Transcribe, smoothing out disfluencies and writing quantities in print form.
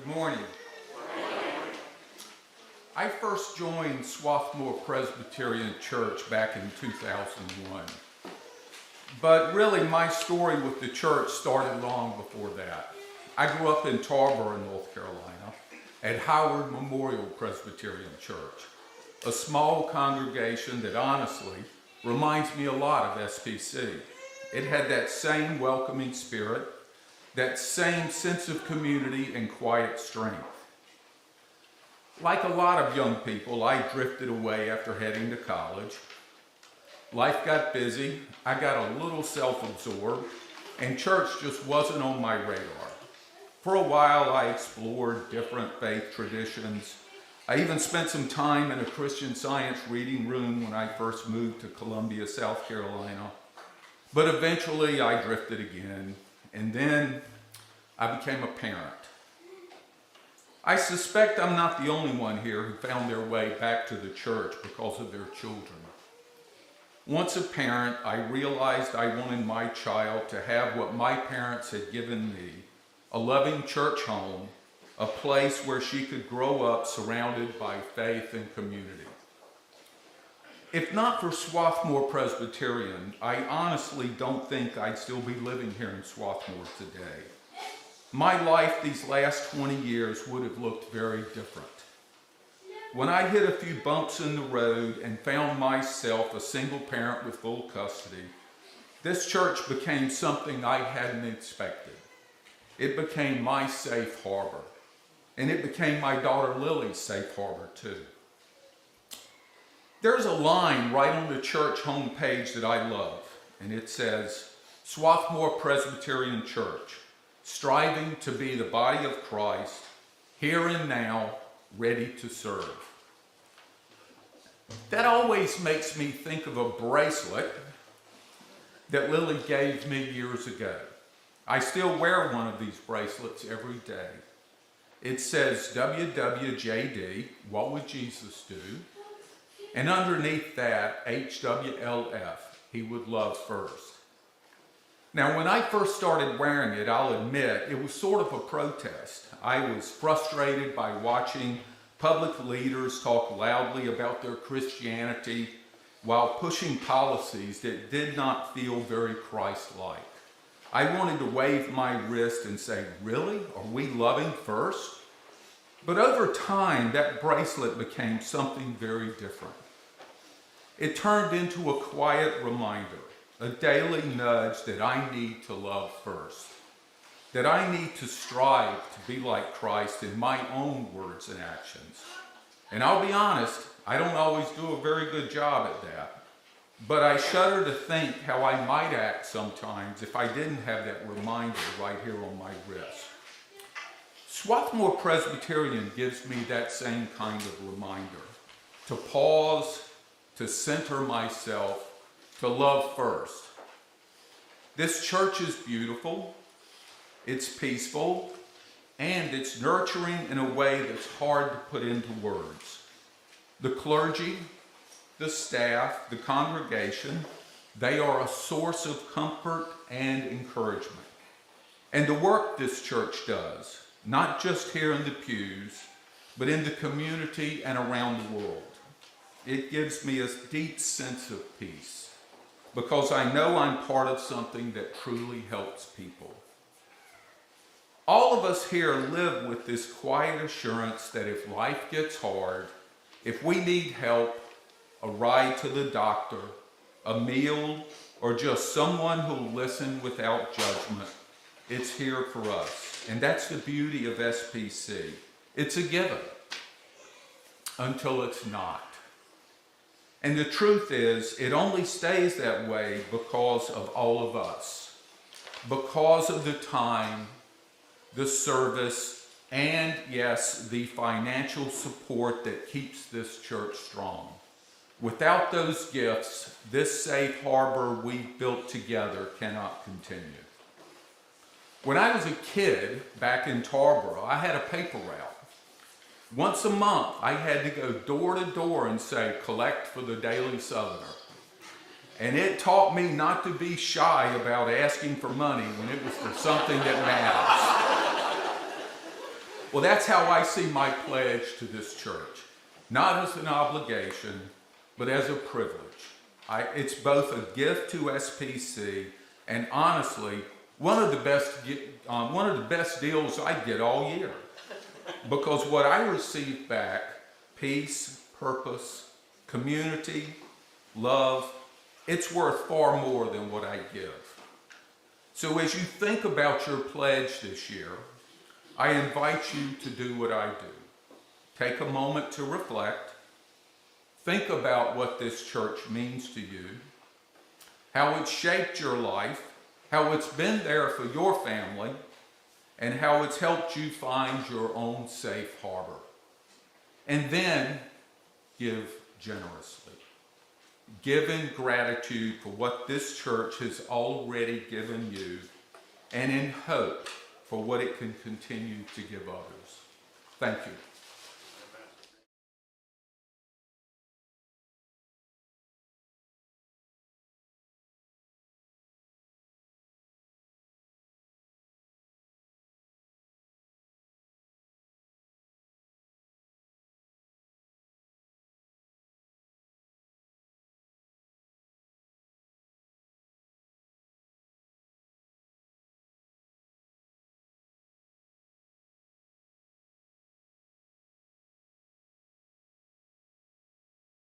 Good morning. I first joined Swarthmore Presbyterian Church back in 2001. But really, my story with the church started long before that. I grew up in Tarboro, North Carolina, at Howard Memorial Presbyterian Church, a small congregation that honestly reminds me a lot of SPC. It had that same welcoming spirit, that same sense of community and quiet strength. Like a lot of young people, I drifted away after heading to college. Life got busy, I got a little self-absorbed, and church just wasn't on my radar. For a while, I explored different faith traditions. I even spent some time in a Christian Science reading room when I first moved to Columbia, South Carolina. But eventually, I drifted again, and then I became a parent. I suspect I'm not the only one here who found their way back to the church because of their children. Once a parent, I realized I wanted my child to have what my parents had given me, a loving church home, a place where she could grow up surrounded by faith and community. If not for Swarthmore Presbyterian, I honestly don't think I'd still be living here in Swarthmore today. My life these last 20 years would have looked very different. When I hit a few bumps in the road and found myself a single parent with full custody, this church became something I hadn't expected. It became my safe harbor, and it became my daughter Lily's safe harbor too. There's a line right on the church homepage that I love, and it says, Swarthmore Presbyterian Church, striving to be the body of Christ, here and now, ready to serve. That always makes me think of a bracelet that Lily gave me years ago. I still wear one of these bracelets every day. It says WWJD, what would Jesus do? And underneath that, HWLF, he would love first. Now, when I first started wearing it, I'll admit, it was sort of a protest. I was frustrated by watching public leaders talk loudly about their Christianity while pushing policies that did not feel very Christ-like. I wanted to wave my wrist and say, really? Are we loving first? But over time, that bracelet became something very different. It turned into a quiet reminder, a daily nudge that I need to love first, that I need to strive to be like Christ in my own words and actions. And I'll be honest, I don't always do a very good job at that, but I shudder to think how I might act sometimes if I didn't have that reminder right here on my wrist. Swarthmore Presbyterian gives me that same kind of reminder, to pause, to center myself, to love first. This church is beautiful, it's peaceful, and it's nurturing in a way that's hard to put into words. The clergy, the staff, the congregation, they are a source of comfort and encouragement. And the work this church does, not just here in the pews, but in the community and around the world, it gives me a deep sense of peace because I know I'm part of something that truly helps people. All of us here live with this quiet assurance that if life gets hard, if we need help, a ride to the doctor, a meal, or just someone who'll listen without judgment, it's here for us. And that's the beauty of SPC. It's a given until it's not. And the truth is, it only stays that way because of all of us, because of the time, the service, and yes, the financial support that keeps this church strong. Without those gifts, this safe harbor we've built together cannot continue. When I was a kid back in Tarboro, I had a paper route. Once a month, I had to go door to door and say, collect for the Daily Southerner. And it taught me not to be shy about asking for money when it was for something that matters. Well, that's how I see my pledge to this church. Not as an obligation, but as a privilege. It's both a gift to SPC and honestly, one of the best deals I get all year. Because what I receive back, peace, purpose, community, love, it's worth far more than what I give. So as you think about your pledge this year, I invite you to do what I do. Take a moment to reflect. Think about what this church means to you, how it's shaped your life, how it's been there for your family, and how it's helped you find your own safe harbor. And then give generously. Give in gratitude for what this church has already given you, and in hope for what it can continue to give others. Thank you.